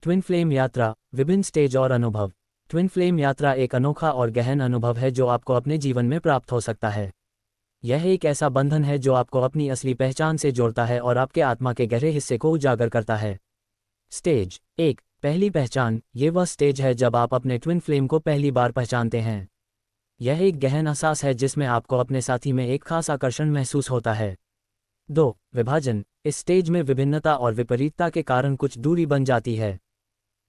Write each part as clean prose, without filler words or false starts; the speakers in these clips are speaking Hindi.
ट्विन फ्लेम यात्रा, विभिन्न स्टेज और अनुभव। ट्विन फ्लेम यात्रा एक अनोखा और गहन अनुभव है जो आपको अपने जीवन में प्राप्त हो सकता है। यह एक ऐसा बंधन है जो आपको अपनी असली पहचान से जोड़ता है और आपके आत्मा के गहरे हिस्से को उजागर करता है। स्टेज 1, पहली पहचान। ये वह स्टेज है जब आप अपने ट्विन फ्लेम को पहली बार पहचानते हैं। यह एक गहन एहसास है जिसमें आपको अपने साथी में एक खास आकर्षण महसूस होता है। 2, विभाजन। इस स्टेज में विभिन्नता और विपरीतता के कारण कुछ दूरी बन जाती है।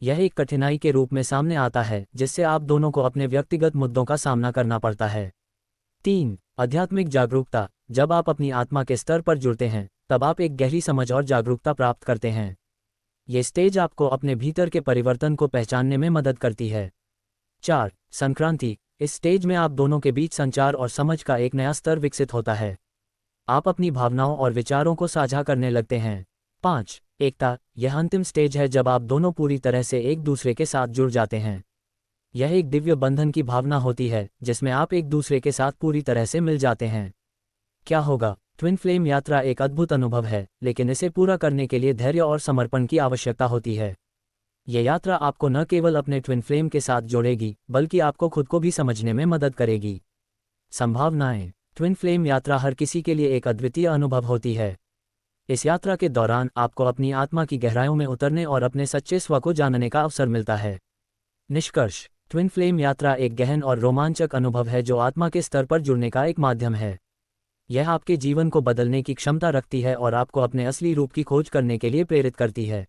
यह एक कठिनाई के रूप में सामने आता है जिससे आप दोनों को अपने व्यक्तिगत मुद्दों का सामना करना पड़ता है। 3, आध्यात्मिक जागरूकता। जब आप अपनी आत्मा के स्तर पर जुड़ते हैं तब आप एक गहरी समझ और जागरूकता प्राप्त करते हैं। ये स्टेज आपको अपने भीतर के परिवर्तन को पहचानने में मदद करती है। 4, संक्रांति। इस स्टेज में आप दोनों के बीच संचार और समझ का एक नया स्तर विकसित होता है। आप अपनी भावनाओं और विचारों को साझा करने लगते हैं। 5, एकता। यह अंतिम स्टेज है जब आप दोनों पूरी तरह से एक दूसरे के साथ जुड़ जाते हैं। यह एक दिव्य बंधन की भावना होती है जिसमें आप एक दूसरे के साथ पूरी तरह से मिल जाते हैं। क्या होगा? ट्विन फ्लेम यात्रा एक अद्भुत अनुभव है, लेकिन इसे पूरा करने के लिए धैर्य और समर्पण की आवश्यकता होती है। यह यात्रा आपको न केवल अपने ट्विन फ्लेम के साथ जोड़ेगी, बल्कि आपको खुद को भी समझने में मदद करेगी। संभावनाएं। ट्विन फ्लेम यात्रा हर किसी के लिए एक अद्वितीय अनुभव होती है। इस यात्रा के दौरान आपको अपनी आत्मा की गहराइयों में उतरने और अपने सच्चे स्व को जानने का अवसर मिलता है। निष्कर्ष। ट्विन फ्लेम यात्रा एक गहन और रोमांचक अनुभव है जो आत्मा के स्तर पर जुड़ने का एक माध्यम है। यह आपके जीवन को बदलने की क्षमता रखती है और आपको अपने असली रूप की खोज करने के लिए प्रेरित करती है।